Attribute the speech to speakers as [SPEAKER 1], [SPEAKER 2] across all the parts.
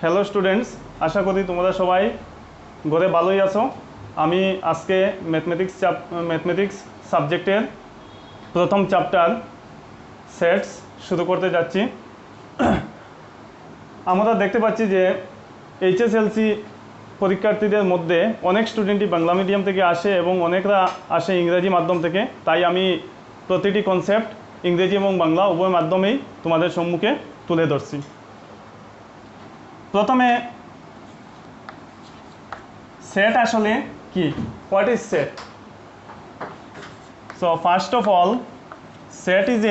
[SPEAKER 1] Hello students, আশা করি তোমরা সবাই ঘরে ভালোই আছো। আমি আজকে ম্যাথমেটিক্স সাবজেক্টের প্রথম চ্যাপ্টার সেটস শুরু করতে যাচ্ছি। আমরা দেখতে পাচ্ছি যে এইচএসএলসি পরীক্ষার্থীদের মধ্যে অনেক স্টুডেন্টই বাংলা মিডিয়াম থেকে আসে এবং অনেকরা আসে ইংরেজি মাধ্যম থেকে। তাই আমি প্রতিটি কনসেপ্ট ইংরেজি এবং বাংলা উভয় মাধ্যমেই তোমাদের সম্মুখে তুলে ধরছি। প্রথমে সেট আসলে কি, what is set? So first of all, set is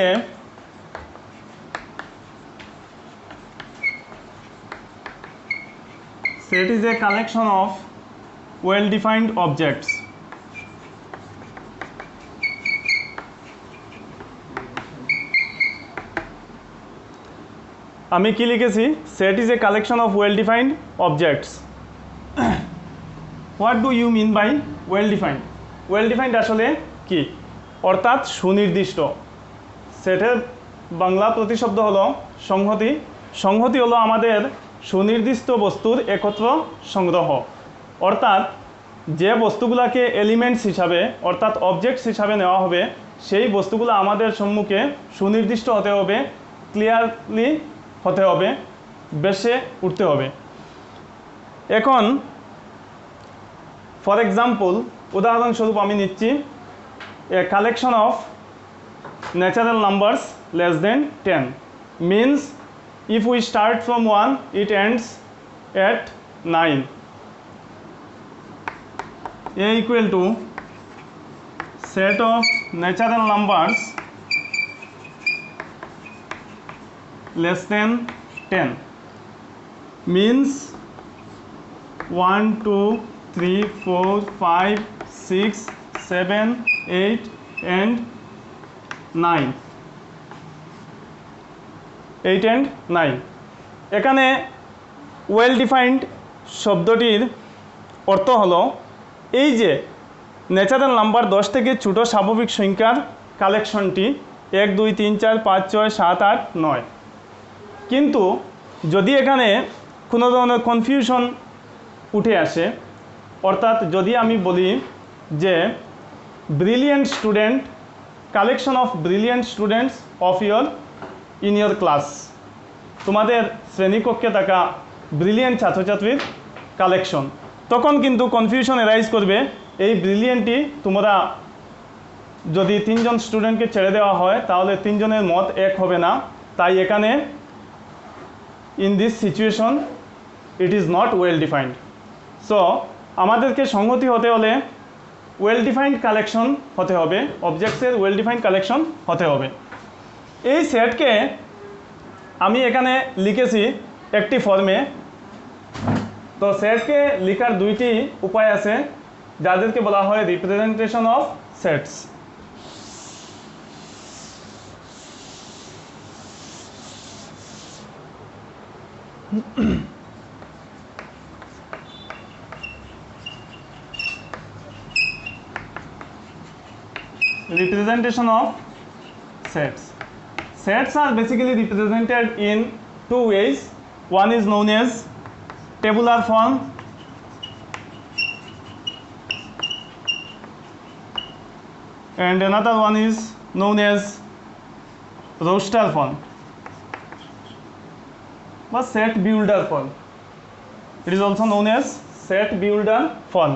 [SPEAKER 1] a collection of well-defined objects. আমি কি লিখেছি? Set is a collection of well defined objects. What do you mean by well defined? Well defined আসলে কি? অর্থাৎ সুনির্দিষ্ট। সেটের বাংলা প্রতিশব্দ হলো সংহতি। সংহতি হলো আমাদের সুনির্দিষ্ট বস্তুর একত্র সংগ্রহ। অর্থাৎ যে বস্তুগুলোকে এলিমেন্টস হিসাবে অর্থাৎ অবজেক্টস হিসাবে নেওয়া হবে, সেই বস্তুগুলো আমাদের সম্মুখে সুনির্দিষ্ট হতে হবে, ক্লিয়ারলি হতে হবে, বেশে উঠতে হবে। এখন ফর এক্সাম্পল, উদাহরণস্বরূপ আমি নিচ্ছি a collection of natural numbers less than 10 means if we start from 1 it ends at 9. A equal to set of natural numbers less than 10 means 1 2 3 4 5 6 7 8 and 9. 8 and 9 এখানে ওয়েল ডিফাইন্ড শব্দটির অর্থ হলো এই যে natural number 10 থেকে ছোট স্বাভাবিক সংখ্যার কালেকশনটি 1 2 3 4 5 6 7 8 9। কিন্তু যদি এখানে কোনো ধরনের কনফিউশন উঠে আসে, অর্থাৎ যদি আমি বলি যে brilliant student, collection of brilliant students of in your class, তোমাদের শ্রেণীকক্ষে থাকা ব্রিলিয়েন্ট ছাত্রছাত্রীর কালেকশন, তখন কিন্তু কনফিউশন এরাইজ করবে। এই ব্রিলিয়েন্টটি তোমরা যদি 3 জন স্টুডেন্টকে ছেড়ে দেওয়া হয় তাহলে 3 জনের মত এক হবে না। তাই এখানে in this situation it is not well defined. So আমাদেরকে সংহতি হতে হলে ওয়েল ডিফাইন্ড কালেকশন হতে হবে, অবজেক্টসের ওয়েল ডিফাইন্ড কালেকশন হতে হবে। এই সেটকে আমি এখানে লিখেছি একটি ফর্মে। তো সেটকে লেখার দুইটি উপায় আছে, যাদেরকে বলা হয় representation of sets. Representation of sets. Sets are basically represented in two ways. One is known as tabular form and another one is known as roster form or set builder form. It is also known as set builder form.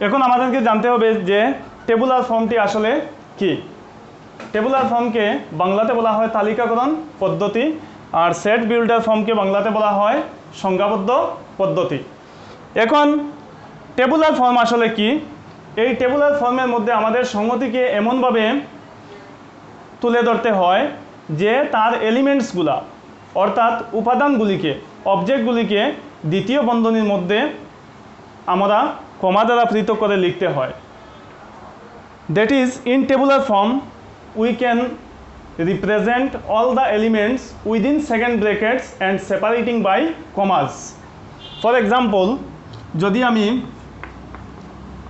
[SPEAKER 1] এখন আমাদেরকে জানতে হবে যে tabular ফর্মটি আসলে কি। Tabular ফর্মকে বাংলাতে বলা হয় তালিকাকরণ পদ্ধতি, আর সেট বিল্ডার ফর্মকে বাংলাতে বলা হয় সংজ্ঞাবদ্ধ পদ্ধতি। এখন টেবুলার ফর্ম আসলে কি? এই টেবুলার ফর্মের মধ্যে আমাদের সংহতিকে এমনভাবে তুলে ধরতে হয় যে তার এলিমেন্টসগুলা অর্থাৎ উপাদানগুলিকে, অবজেক্টগুলিকে দ্বিতীয় বন্ধনীর মধ্যে আমরা কমা দ্বারা পৃথক করে লিখতে হয়। That is in tabular form we can represent all the elements within second brackets and separating by commas. For example, যদি আমি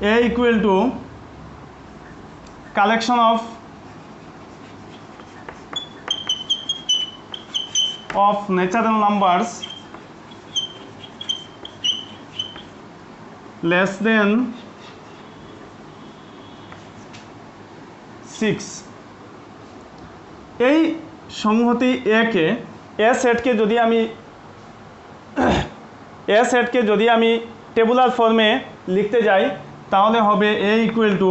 [SPEAKER 1] A equal to collection of of natural numbers less than 6 এই সংহতি একে সেটকে যদি আমি টেবুলার ফর্মে লিখতে যাই তাহলে হবে a ইকুয়াল টু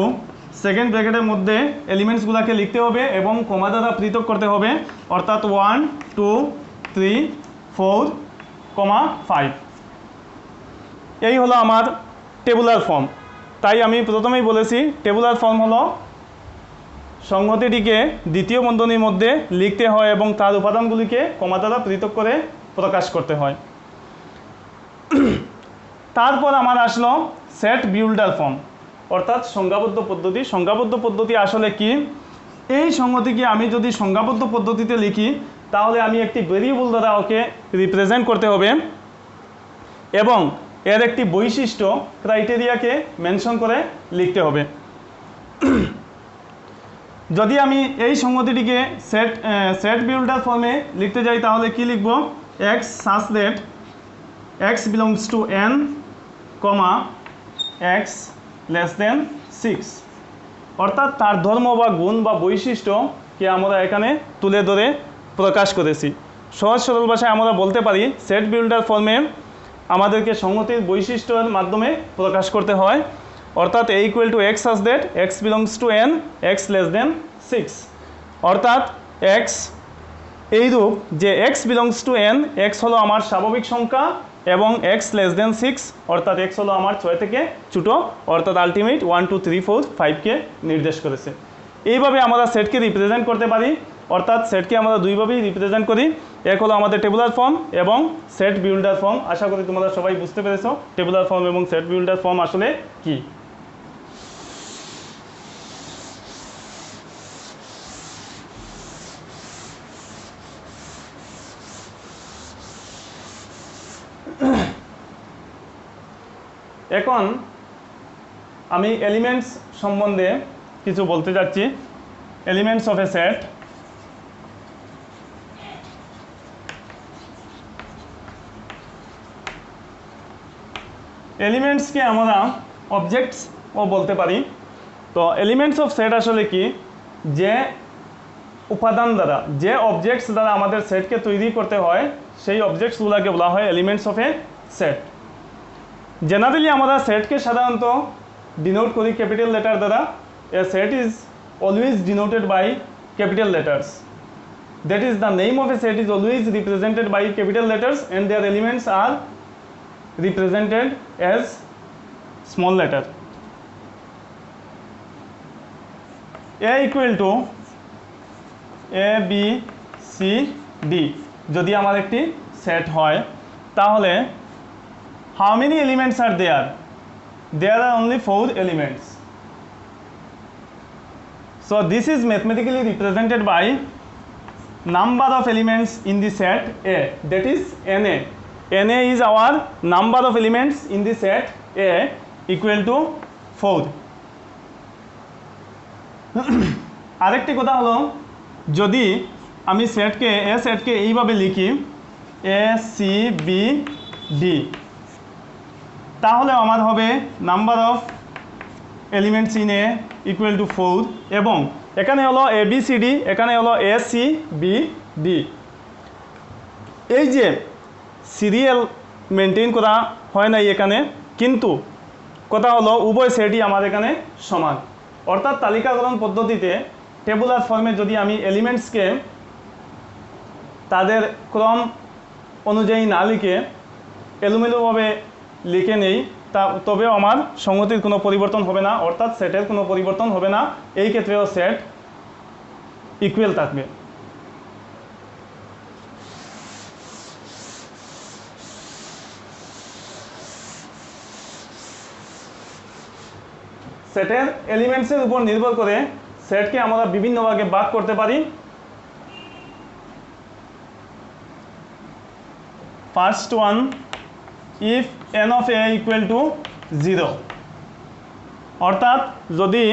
[SPEAKER 1] সেকেন্ড ব্র্যাকেটের মধ্যে এলিমেন্টসগুলোকে লিখতে হবে এবং কমা দ্বারা পৃথক করতে হবে, অর্থাৎ 1 2 3 4, 5 এই হলো আমার টেবুলার ফর্ম। তাই আমি প্রথমেই বলেছি টেবুলার ফর্ম হলো সংহতিটিকে দ্বিতীয় বন্ধনীর মধ্যে লিখতে হয় এবং তার উপাদানগুলিকে কমা দ্বারা পৃথক করে প্রকাশ করতে হয়। তারপর আমার আসলো সেট বিল্ডার ফর্ম, অর্থাৎ সংজ্ঞাবদ্ধ পদ্ধতি। সংজ্ঞাবদ্ধ পদ্ধতি আসলে কি? এই সংহতিকে আমি যদি সংজ্ঞাবদ্ধ পদ্ধতিতে লিখি তাহলে আমি একটি ভেরিয়েবল দ্বারা ওকে রিপ্রেজেন্ট করতে হবে এবং এর একটি বৈশিষ্ট্য ক্রাইটেরিয়াকে মেনশন করে লিখতে হবে। যদি আমি এই সংহতিটিকে সেট বিল্ডার ফর্মে লিখতে যাই তাহলে কি লিখব? x such that x belongs to n, x less than 6, অর্থাৎ তার ধর্ম বা গুণ বা বৈশিষ্ট্যকে আমরা এখানে তুলে ধরে প্রকাশ করেছি। সহজ সরল ভাষায় আমরা বলতে পারি সেট বিল্ডার ফর্মে আমাদেরকে সংহতির বৈশিষ্ট্যের মাধ্যমে প্রকাশ করতে হয়, অর্থাৎ a equal two x such that x belongs to n, x less than 6, অর্থাৎ x এইরূপ যে x belongs to n, x হলো আমার স্বাভাবিক সংখ্যা এবং x less than 6 অর্থাৎ x হলো আমার 6 থেকে ছোট, অর্থাৎ আলটিমেট 1 2 3 4 5কে নির্দেশ করেছে। এইভাবে আমরা সেটকে রিপ্রেজেন্ট করতে পারি, অর্থাৎ সেটকে আমরা দুইভাবেই রিপ্রেজেন্ট করি। এক হলো আমাদের টেবুলার ফর্ম এবং সেট বিল্ডার ফর্ম। আশা করি তোমরা সবাই বুঝতে পেরেছো টেবুলার ফর্ম এবং সেট বিল্ডার ফর্ম আসলে কি। এখন আমি এলিমেন্টস সম্বন্ধে কিছু বলতে যাচ্ছি। Elements of A set. এলিমেন্টসকে আমরা অবজেক্টসও বলতে পারি। তো এলিমেন্টস অফ সেট আসলে কি? যে উপাদান দ্বারা, যে অবজেক্টস দ্বারা আমাদের সেটকে তৈরি করতে হয় সেই অবজেক্টসগুলোকে বলা হয় elements of A set. Generally আমরা সেটকে সাধারণত ডিনোট করি ক্যাপিটাল লেটার দ্বারা। A set is always denoted by capital letters. That is the name of A set is always represented by capital letters and their elements are represented as small letter. A equal to A B C D যদি আমার একটি set হয় তাহলে how many elements are there? There are only 4 elements. So this is mathematically represented by number of elements in the set A, that is Na. Na is our number of elements in the set A equal to 4. আরেকটি কথা হলো যদি আমি সেটকে এইভাবে লিখি A C B D তাহলে আমার হবে number of elements in a equal two 4 এবং এখানে হলো ABCD, এখানে হলো ACBD। এই যে সিরিয়াল মেনটেন করা হয় নাই এখানে, কিন্তু কথা হলো উভয় সেটই আমার এখানে সমান। অর্থাৎ তালিকাকরণ পদ্ধতিতে টেবুলার ফর্মে যদি আমি এলিমেন্টসকে তাদের ক্রম অনুযায়ী না লিখে এলোমেলোভাবে লিখে নেই তবেও আমার সংহতির কোনো পরিবর্তন হবে না, অর্থাৎ সেটের কোনো পরিবর্তন হবে না। এই ক্ষেত্রেও সেট ইকুয়াল থাকবে। সেটের এলিমেন্টসের উপর নির্ভর করে সেটকে আমরা বিভিন্ন ভাগে ভাগ করতে পারি। First one, if n of a equal to 0, অর্থাৎ যদি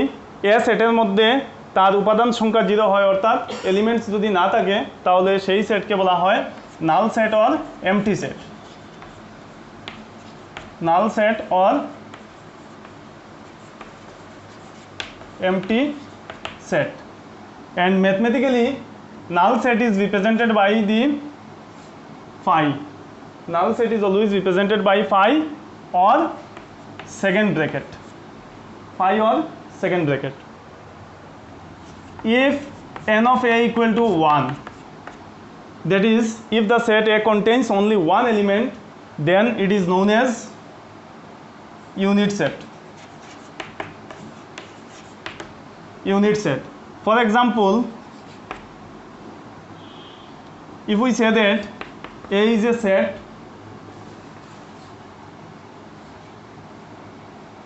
[SPEAKER 1] a সেটের মধ্যে তার উপাদান সংখ্যা 0 হয়, অর্থাৎ এলিমেন্টস যদি না থাকে তাহলে সেই সেটকে বলা হয় null set or empty set. Null set or empty set. And mathematically null set is represented by the phi. Null set is always represented by phi or second bracket. Phi or second bracket. If n of a equal to 1, that is if the set A contains only one element, then it is known as unit set. Unit set. For example, if we say that A is a set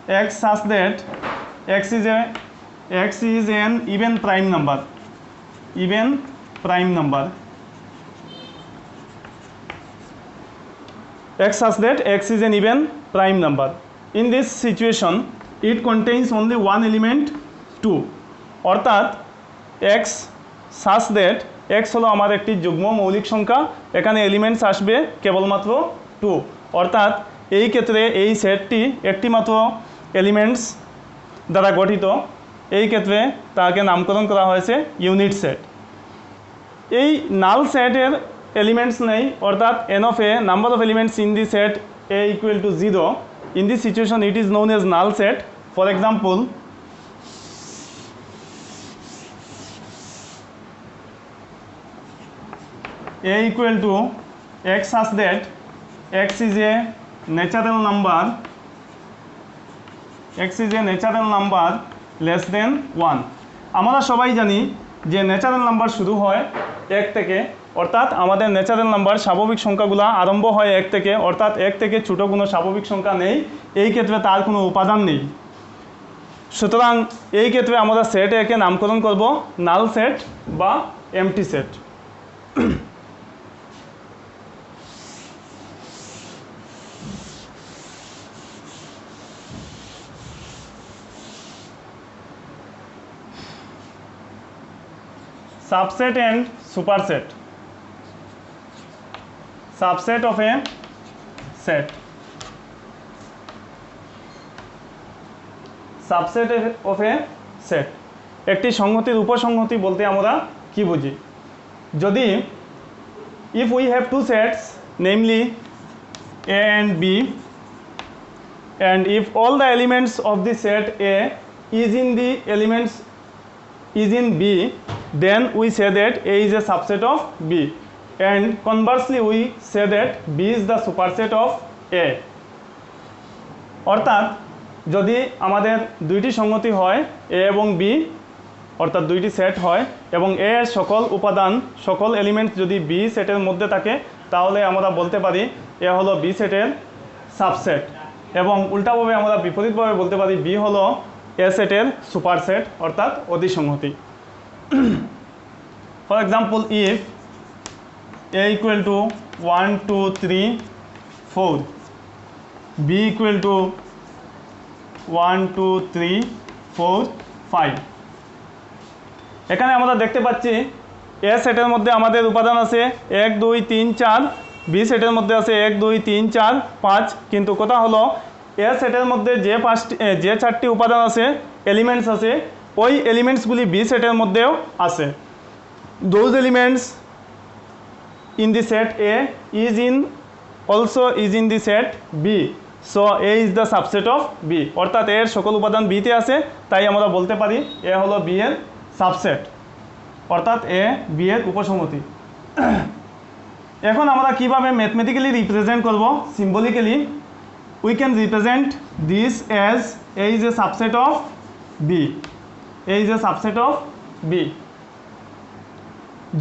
[SPEAKER 1] X such that X is an even prime number. Even prime number. X such that X is an even prime number. In this situation, it contains only one element 2. অর্থাৎ x such that x হলো আমার একটি যুগ্ম মৌলিক সংখ্যা, এখানে elements আসবে কেবলমাত্র 2। অর্থাৎ এই ক্ষেত্রে এই সেটটি একটি মাত্র এলিমেন্টস দ্বারা গঠিত, এই ক্ষেত্রে তাকে নামকরণ করা হয়েছে ইউনিট সেট। এই নাল সেটের এলিমেন্টস নেই, অর্থাৎ n of a number of elements in the set A equal to 0. In this situation it is known as null set. For example, A equal to x such that x is a natural number, x is a natural number less than 1. আমরা সবাই জানি যে natural number শুরু হয় 1 থেকে, অর্থাৎ আমাদের natural number স্বাভাবিক সংখ্যাগুলো আরম্ভ হয় 1 থেকে, অর্থাৎ 1 থেকে ছোট কোনো স্বাভাবিক সংখ্যা নেই, এই ক্ষেত্রে তার কোনো উপাদান নেই। সুতরাং এই ক্ষেত্রে আমরা সেট একে নামকরণ করব নাল সেট বা MT set. Subset and superset. Subset of a set. Subset of a set. একটি সংহতির উপসংহতি বলতে আমরা কি বুঝি? যদি if we have two sets, namely A and B, and if all the elements of the set A is in B, then we say that A is a subset of B, and conversely we say that B is the superset of A. অর্থাৎ যদি আমাদের দুইটি সংহতি হয় A এবং B, অর্থাৎ দুইটি set হয় এবং A এর সকল উপাদান সকল এলিমেন্টস যদি B সেটের মধ্যে থাকে, তাহলে আমরা বলতে পারি A হলো B সেটের সাবসেট, এবং উল্টাভাবে আমরা বিপরীতভাবে বলতে পারি B হলো A সেটের সুপারসেট অর্থাৎ অধিসংহতি। For example, if A equal to 1 2 3 4, B equal to 1 2 3 4 5, এখানে আমরা দেখতে পাচ্ছি A সেটের মধ্যে আমাদের উপাদান আছে 1 2 3 4, B সেটের মধ্যে আছে 1 2 3 4 5, কিন্তু কথা হলো A সেটের মধ্যে যে 4টি উপাদান আছে এলিমেন্টস আছে, ওই এলিমেন্টসগুলি B সেটের মধ্যেও আছে। Those elements in the set A also is in the set B, so A is the subset of B. অর্থাৎ এর সকল উপাদান B তে আছে, তাই আমরা বলতে পারি A হলো B এর সাবসেট, অর্থাৎ A B এর উপসংহতি। এখন আমরা কিভাবে ম্যাথমেটিক্যালি রিপ্রেজেন্ট করব? Symbolically we can represent this as A is a subset of B. A is a subset of B.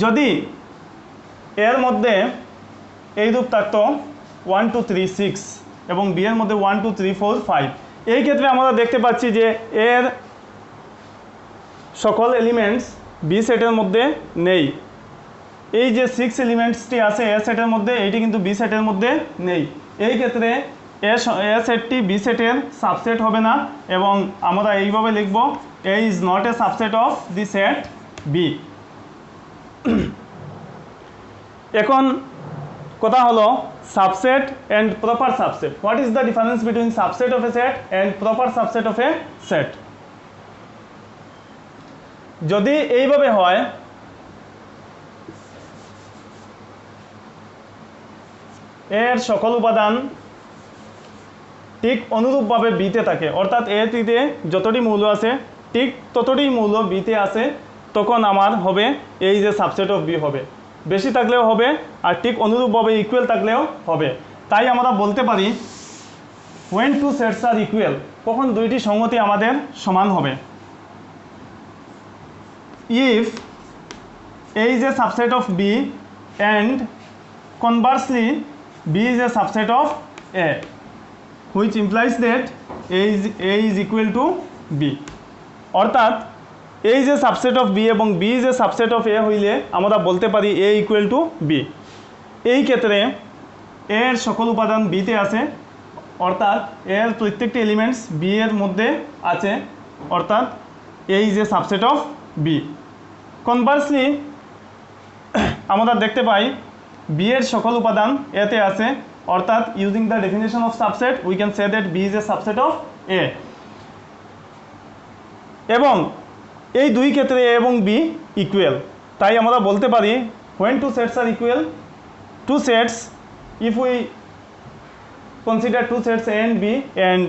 [SPEAKER 1] যদি এর মধ্যে এই রূপ থাকতো 1 2 3 6 এবং B এর মধ্যে 1 2 3 4 5, এই ক্ষেত্রে আমরা দেখতে পাচ্ছি যে এর সকল এলিমেন্টস B সেটের মধ্যে নেই। এই যে 6 এলিমেন্টসটি আছে A সেটের মধ্যে, এইটি কিন্তু B সেটের মধ্যে নেই। এই ক্ষেত্রে A সেটটি B সেটের সাবসেট হবে না, এবং আমরা এইভাবে লিখব A is not a subset of the set B. এখন কথা হলো subset and proper subset. What is the difference between subset of A set and proper subset of A set? যদি এইভাবে হয়, এর সকল উপাদান ঠিক অনুরূপভাবে বিতে থাকে, অর্থাৎ এ টিতে যতটি মৌল আছে ঠিক ততটি মৌল বিতে আছে, তখন আমার হবে এই যে সাবসেট অফ বি হবে, বেশি থাকলেও হবে আর ঠিক অনুরূপভাবে ইকুয়াল থাকলেও হবে। তাই আমরা বলতে পারি when two sets are equal, কখন দুইটি সংগতি আমাদের সমান হবে। if A is a subset of B and conversely B is a subset of A, which implies that A is equal to B, অর্থাৎ A is a subset of B এবং B is a subset of A হইলে আমরা বলতে পারি A equal to B। এই ক্ষেত্রে A এর সকল উপাদান B তে আছে, অর্থাৎ A এর প্রত্যেকটি এলিমেন্টস B এর মধ্যে আছে, অর্থাৎ A is a subset of B। Conversely আমরা দেখতে পাই B এর সকল উপাদান A তে আছে, অর্থাৎ using the definition of subset we can say that B is a subset of A। এবং এই দুই ক্ষেত্রে A এবং B ইকুয়াল, তাই আমরা বলতে পারি when two sets are equal, two sets, if we consider two sets A and B, and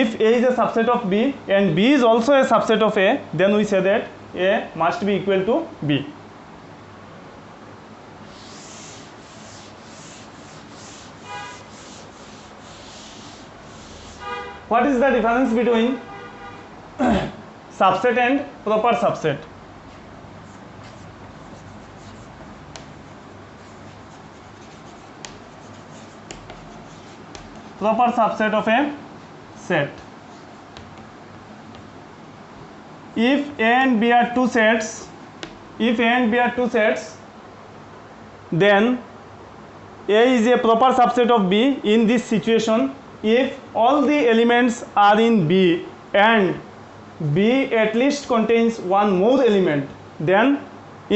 [SPEAKER 1] if A is a subset of B and B is also a subset of A, then we say that A must be equal to B. What is the difference between subset and proper subset? Proper subset of a set. If A and B are two sets, then A is a proper subset of B in this situation if all the elements are in B and B at least contains one more element, then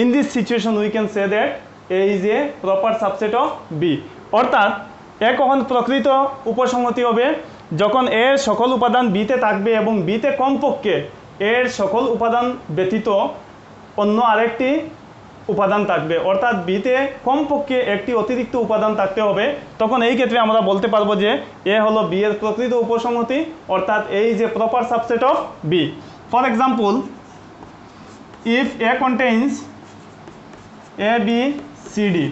[SPEAKER 1] in this situation we can say that A is a proper subset of B। অর্থাৎ এ কখন প্রকৃত উপসংহতি হবে যখন এর সকল উপাদান বিতে থাকবে এবং বিতে কমপক্ষে এর সকল উপাদান ব্যতীত অন্য আরেকটি উপাদান থাকবে, অর্থাৎ বিতে কমপক্ষে একটি অতিরিক্ত উপাদান থাকতে হবে। তখন এই ক্ষেত্রে আমরা বলতে পারবো যে এ হলো বি এর প্রকৃত উপসংহতি, অর্থাৎ এই যে proper subset of B. For example, if A contains A B C D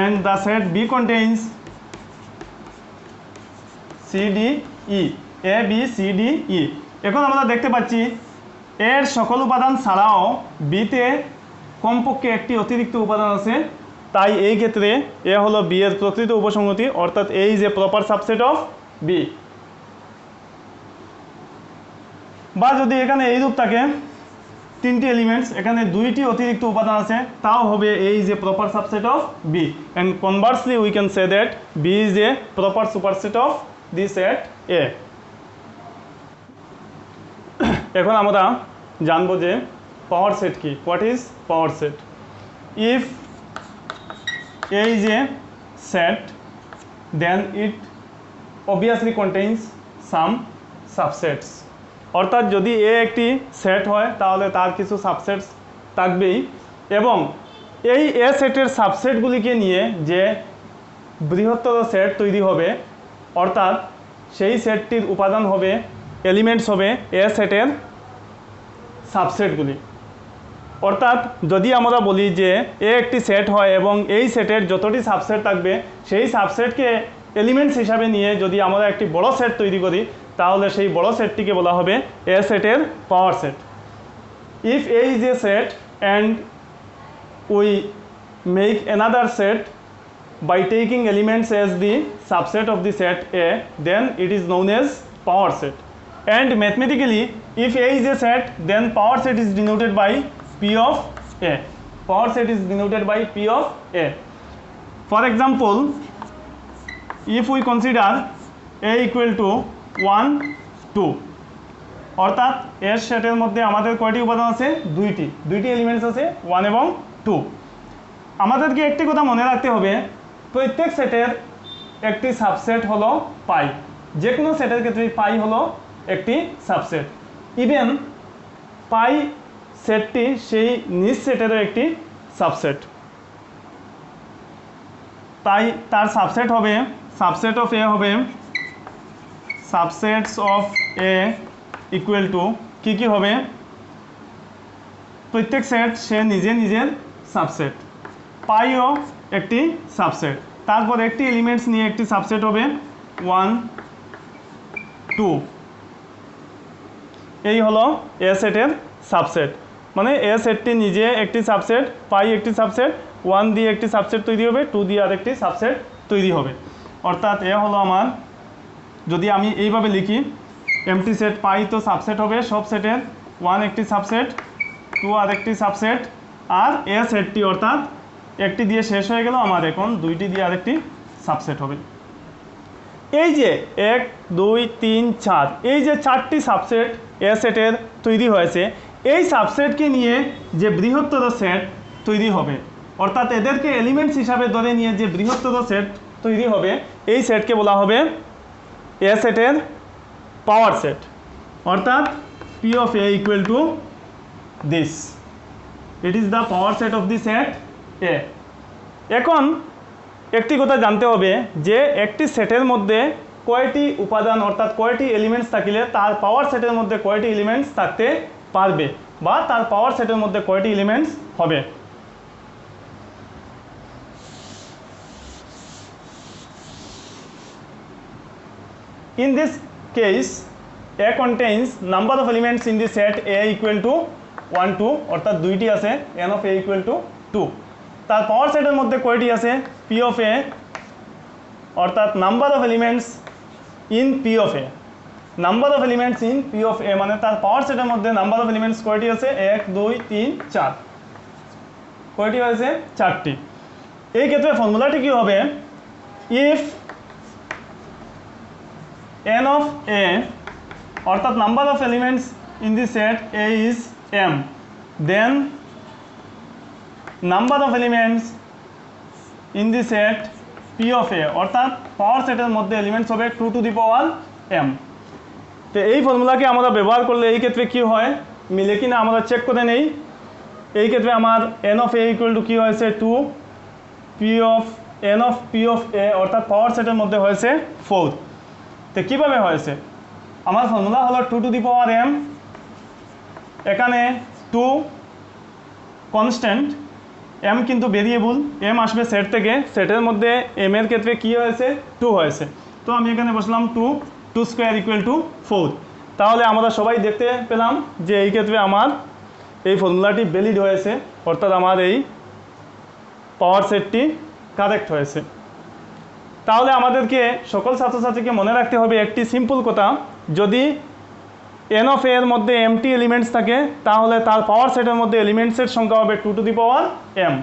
[SPEAKER 1] and the set B contains C D E, A B C D E। এখন আমরা দেখতে পাচ্ছি এর সকল উপাদান ছাড়াও বিতে কমপক্ষে একটি অতিরিক্ত উপাদান আছে, তাই এই ক্ষেত্রে এ হলো বি এর প্রকৃত উপসংহতি, অর্থাৎ এই যে প্রপার সাবসেট অফ বি। বা যদি এখানে এইরূপ থাকে তিনটি এলিমেন্টস, এখানে দুইটি অতিরিক্ত উপাদান আছে, তাও হবে এই যে proper subset of B. And conversely we can say that B is a proper superset of the set A. এখন আমরা জানবো যে পাওয়ার সেট কি। What is power set? If A is a set then it obviously contains some subsets, অর্থাৎ যদি এ একটি set হয় তাহলে তার কিছু সাবসেটস থাকবেই, এবং এই এ সেটের সাবসেটগুলিকে নিয়ে যে বৃহত্তর সেট তৈরি হবে, অর্থাৎ সেই সেটটির উপাদান হবে এলিমেন্টস হবে এ সেটের সাবসেটগুলি। অর্থাৎ যদি আমরা বলি যে এ একটি সেট হয় এবং এই সেটের যতটি সাবসেট থাকবে সেই সাবসেটকে এলিমেন্টস হিসাবে নিয়ে যদি আমরা একটি বড় সেট তৈরি করি তাহলে সেই বড় সেটটিকে বলা হবে এ সেটের power set. If A is a set and we make another set by taking elements as the subset of the set A, then it is known as power set. And mathematically, if A is a set, then power set is denoted by P of A. Power set is denoted by P of A. For example, if we consider A equal to 1, 2, অর্থাৎ এর সেটের মধ্যে আমাদের কয়টি উপাদান আছে? দুইটি elements আছে 1 এবং 2। আমাদেরকে একটি কথা মনে রাখতে হবে, প্রত্যেক সেটের একটি সাবসেট হলো পাই। যে কোনো সেটের ক্ষেত্রে পাই হলো একটি সাবসেট। ইভেন পাই সেটটি সেই নিজ সেটেরও একটি সাবসেট। তাই তার সাবসেট হবে, সাবসেট অফ এ হবে, subsets of A equal to কী হবে, প্রত্যেক সেট সে নিজের সাবসেট। পাইও একটি সাবসেট। তারপর একটি এলিমেন্টস নিয়ে একটি সাবসেট হবে 1 2। এই হলো এ সেটের সাবসেট। মানে এ সেটটি নিজে একটি সাবসেট, পাই একটি সাবসেট, 1 দিয়ে একটি সাবসেট তৈরি হবে, 2 দিয়ে আরেকটি সাবসেট তৈরি হবে। অর্থাৎ এ হলো আমার, যদি আমি এইভাবে লিখি, এমটি সেট পাই তো সাবসেট হবে সব সেটের, 1 একটি সাবসেট, 2 আরেকটি সাবসেট, আর এ সেটটি অর্থাৎ একটি দিয়ে শেষ হয়ে গেল, আমার এখন 2টি দিয়ে আরেকটি সাবসেট হবে। এই যে 1 2 3 4, এই যে 4টি সাবসেট এ সেটের তৈরি হয়েছে, এই সাবসেটকে নিয়ে যে বৃহত্তর সেট তৈরি হবে, অর্থাৎ এদেরকে এলিমেন্টস হিসাবে ধরে নিয়ে যে বৃহত্তর সেট তৈরি হবে, এই সেটকে বলা হবে এ সেটের পাওয়ার সেট। অর্থাৎ P of A equal to this, it is the power set of the set A. এখন একটি কথা জানতে হবে যে একটি সেটের মধ্যে কয়টি উপাদান অর্থাৎ কয়টি এলিমেন্টস থাকলে তার পাওয়ার সেটের মধ্যে কয়টি এলিমেন্টস থাকতে পারবে, বা তার পাওয়ার সেটের মধ্যে কয়টি এলিমেন্টস হবে। In this case, A contains number of elements in the set A equal to 1 2, অর্থাৎ 2টি আছে, n of A equal to 2। তার পাওয়ার সেটের মধ্যে কয়টি আছে, P of A, অর্থাৎ number of elements in P of A, number of elements in P of A মানে তার পাওয়ার সেটের মধ্যে নাম্বার অফ এলিমেন্টস কয়টি আছে, 1 2 3 4, কয়টি হয়েছে, 4টি। এই ক্ষেত্রে ফর্মুলাটি কি হবে, ইফ n of A, অর্থাৎ number of elements in the set A is m, then number of elements in the set P of A, অর্থাৎ পাওয়ার সেটের মধ্যে এলিমেন্টস হবে 2 টু দি পাওয়ার m। তো এই ফর্মুলাকে আমরা ব্যবহার করলে এই ক্ষেত্রে কি হয়, মিলে কিনা আমরা চেক করে নেই। এই ক্ষেত্রে আমার n of A equal to কী হয়েছে, 2, n of P of A, অর্থাৎ পাওয়ার সেটের মধ্যে হয়েছে 4। তো কীভাবে হয়েছে, আমার ফর্মুলা হলো 2 টু দি পাওয়ার m, এখানে 2 কনস্ট্যান্ট, m কিন্তু ভেরিয়েবল, m আসবে সেট থেকে, সেটের মধ্যে m এর ক্ষেত্রে কী হয়েছে, 2 হয়েছে। তো আমি এখানে বসলাম 2 স্কোয়ার ইকুয়াল টু 4। তাহলে আমরা সবাই দেখতে পেলাম যে এই ক্ষেত্রে আমার এই ফর্মুলাটি ভ্যালিড হয়েছে, অর্থাৎ আমার এই পাওয়ার সেটটি কারেক্ট হয়েছে। তাহলে আমাদেরকে সকল ছাত্রছাত্রীকে মনে রাখতে হবে একটি সিম্পল কথা, যদি n of A এর মধ্যে mটি এলিমেন্টস থাকে তাহলে তার পাওয়ার সেটের মধ্যে এলিমেন্টসের সংখ্যা হবে 2 টু দি পাওয়ার m।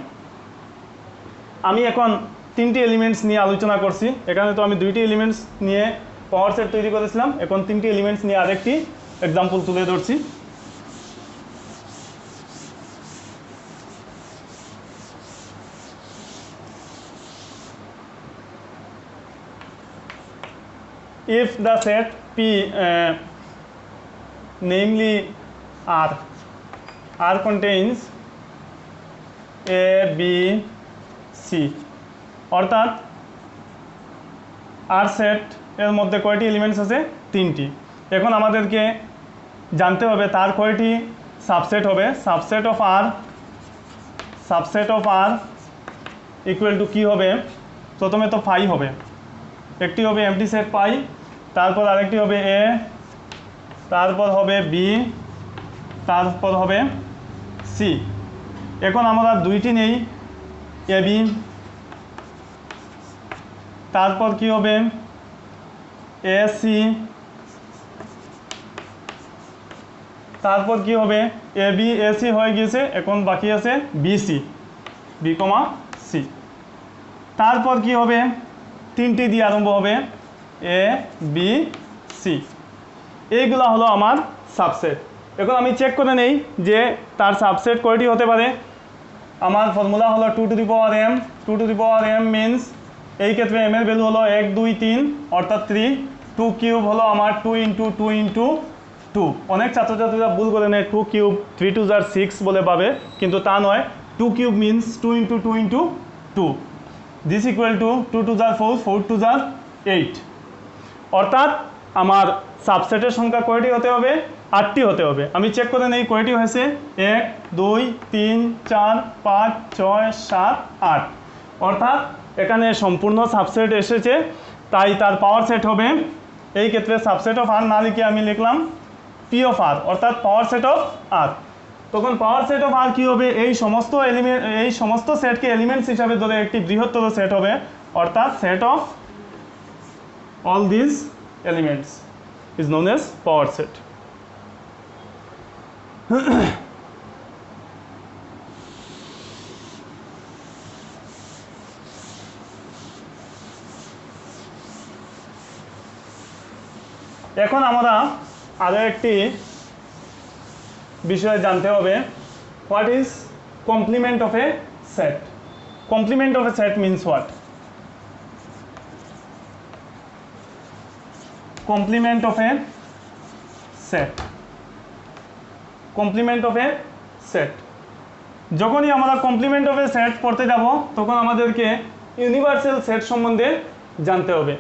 [SPEAKER 1] আমি এখন 3টি এলিমেন্টস নিয়ে আলোচনা করছি, এখানে তো আমি 2টি এলিমেন্টস নিয়ে পাওয়ার সেট তৈরি করেছিলাম, এখন 3টি এলিমেন্টস নিয়ে আরেকটি এক্সাম্পল তুলে ধরছি। If the set P, namely R contains A, B, C, অর্থাৎ R সেট এর মধ্যে কয়টি এলিমেন্টস আছে, 3টি। এখন আমাদেরকে জানতে হবে তার কয়টি সাবসেট হবে, subset of R equal to কী হবে, প্রথমে তো ফাই হবে, একটি হবে এমটি সেট পাই, তারপর আরেকটি হবে এ, তারপর হবে বি, তারপর হবে সি। এখন আমরা 2টি নেই, এ বি, তারপর কি হবে এ সি, তারপর কি হবে এ বি এ সি হয়ে গিয়েছে, এখন বাকি আছে B C, B comma C. তারপর কি হবে, 3টি দিয়ে আরম্ভ হবে, এ বি সি। এইগুলো হলো আমার সাবসেট। এখন আমি চেক করে নেই যে তার সাবসেট কয়টি হতে পারে। আমার ফর্মুলা হলো 2 to the power m। 2 to the power m means এই ক্ষেত্রে m এর ভ্যালু হলো 1 2 3 অর্থাৎ 3। 2 কিউব হলো আমার 2 ইন্টু 2 ইন্টু 2। অনেক ছাত্রছাত্রীরা ভুল করে নেয় 2 কিউব 3 টু যার 6 বলে পাবে, কিন্তু তা নয়। 2 cube means 2 into 2 into 2। This equal to 2 to যার 4 4 টু যার 8। অর্থাৎ আমার সাবসেটের সংখ্যা কয়টি হতে হবে? 8টি হতে হবে। আমি চেক করে নেই কয়টি হয়েছে। 1 2 3 4 5 6 7 8। অর্থাৎ এখানে সম্পূর্ণ সাবসেট এসেছে, তাই তার পাওয়ার সেট হবে, এই ক্ষেত্রে সাবসেট অফ আর না লিখে আমি লিখলাম পি অফ আর, অর্থাৎ পাওয়ার সেট অফ আর। তখন পাওয়ার সেট অফ আর কী হবে? এই সমস্ত সেটকে এলিমেন্টস হিসাবে ধরে একটি বৃহত্তর সেট হবে, অর্থাৎ set of all these elements is known as power set. এখন আমরা আরো একটি বিষয় জানতে হবে, what is complement of a set? Complement of a set means what? Complement of a set. Complement of a set. যখনই আমরা কমপ্লিমেন্ট অফ এ সেট পড়তে যাব তখন আমাদেরকে ইউনিভার্সাল সেট সম্বন্ধে জানতে হবে।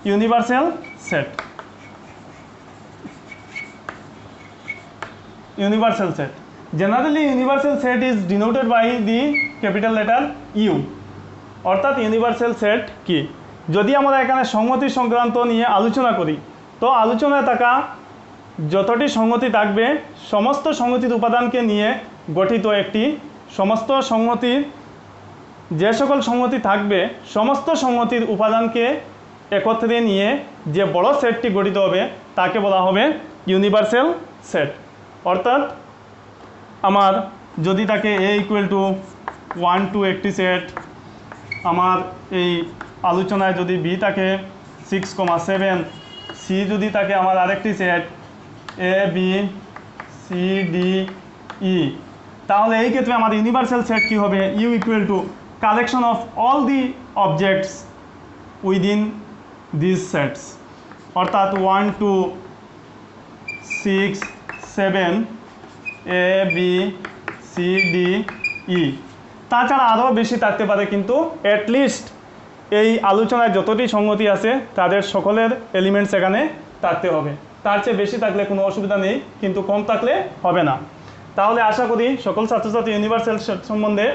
[SPEAKER 1] Universal set. Universal set. Generally, universal set is denoted by the capital letter U. অর্থাৎ ইউনিভার্সাল সেট কি? যদি আমরা এখানে সংহতি সংক্রান্ত নিয়ে আলোচনা করি, তো আলোচনায় থাকা যতটি সংহতি থাকবে সমস্ত সংহতির উপাদানকে নিয়ে গঠিত একটি, সমস্ত সংহতির যে সকল সংহতি থাকবে সমস্ত সংহতির উপাদানকে একত্রে নিয়ে যে বড় সেটটি গঠিত হবে তাকে বলা হবে ইউনিভার্সাল সেট। অর্থাৎ আমার যদি থাকে a ইকুয়াল টু 1 2 একটি সেট, আমার এই আলোচনায় যদি b থাকে 6,7, c যদি থাকে আমার আরেকটি set a b c d e, তাহলে এই ক্ষেত্রে আমার ইউনিভার্সাল সেট কি হবে? u equal to collection of all the objects within this sets. অর্থাৎ 1 2 6 7 a b c d e, তাছাড়া আরও বেশি থাকতে পারে, কিন্তু অ্যাটলিস্ট এই আলোচনায় যতটি সংগতি আছে তাদের সকলের এলিমেন্টস এখানে থাকতে হবে। তার চেয়ে বেশি থাকলে কোনো অসুবিধা নেই, কিন্তু কম থাকলে হবে না। তাহলে আশা করি সকল ছাত্রছাত্রী ইউনিভার্সাল সেট সম্বন্ধে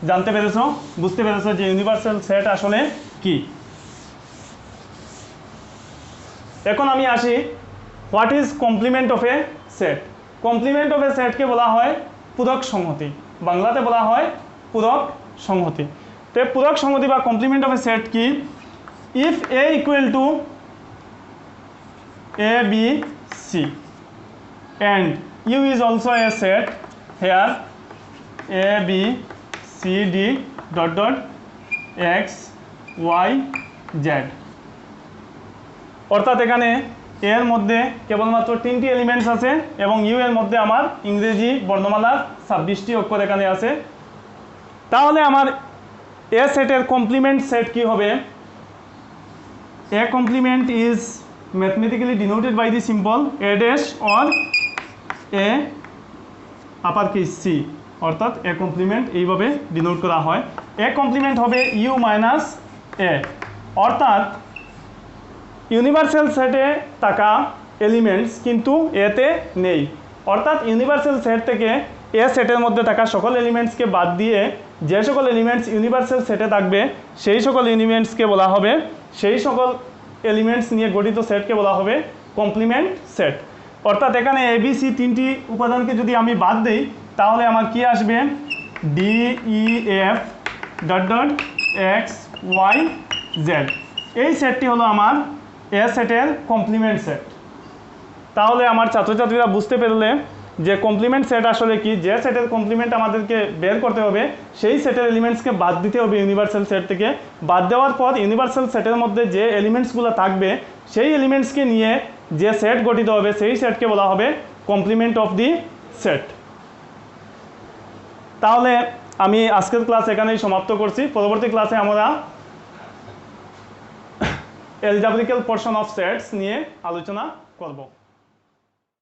[SPEAKER 1] জানতে পেরেছো, বুঝতে পেরেছো যে ইউনিভার্সাল সেট আসলে কি। এখন আমি আসি what is complement of A set. Complement of a সেটকে বলা হয় পূরক সংহতি, বাংলাতে বলা হয় পূরক সংহতি। তো পূরক সংহতি বা কমপ্লিমেন্ট অফ এ সেট কি? If A equal to A B C and U is also a set here A B C D dot dot X Y Z, অর্থাৎ এখানে এর মধ্যে কেবলমাত্র 3টি এলিমেন্টস আছে এবং ইউ এর মধ্যে আমার ইংরেজি বর্ণমালার 26টি অক্ষর এখানে আছে। তাহলে আমার এ সেটের কমপ্লিমেন্ট সেট কি হবে? A complement is mathematically denoted by the symbol A dash or A upper case C, অর্থাৎ এ কমপ্লিমেন্ট এইভাবে ডিনোট করা হয়। এ কমপ্লিমেন্ট হবে ইউ মাইনাস এ, অর্থাৎ ইউনিভার্সাল সেটে থাকা এলিমেন্টস কিন্তু এতে নেই। অর্থাৎ ইউনিভার্সাল সেট থেকে এ সেটের মধ্যে থাকা সকল এলিমেন্টসকে বাদ দিয়ে যে সকল এলিমেন্টস ইউনিভার্সাল সেটে থাকবে সেই সকল এলিমেন্টসকে বলা হবে, সেই সকল এলিমেন্টস নিয়ে গঠিত সেটকে বলা হবে কমপ্লিমেন্ট সেট। অর্থাৎ এখানে এ বি সি 3টি উপাদানকে যদি আমি বাদ দিই তাহলে আমার কি আসবে? D E F dot dot X Y Z. এই সেটটি হলো আমার এ সেটের কমপ্লিমেন্ট সেট। তাহলে আমার ছাত্রছাত্রীরা বুঝতে পারলে যে কমপ্লিমেন্ট সেট আসলে কি, যে সেটের কমপ্লিমেন্ট আমাদেরকে বের করতে হবে সেই সেটের এলিমেন্টসকে বাদ দিতে হবে ইউনিভার্সাল সেট থেকে। বাদ দেওয়ার পর ইউনিভার্সাল সেটের মধ্যে যে এলিমেন্টসগুলো থাকবে সেই এলিমেন্টসকে নিয়ে যে সেট গঠিত হবে সেই সেটকে বলা হবে কমপ্লিমেন্ট অফ দি সেট। তাহলে আমি আজকের ক্লাস এখানেই সমাপ্ত করছি। পরবর্তী ক্লাসে আমরা algebraical portion of sets নিয়ে আলোচনা করব।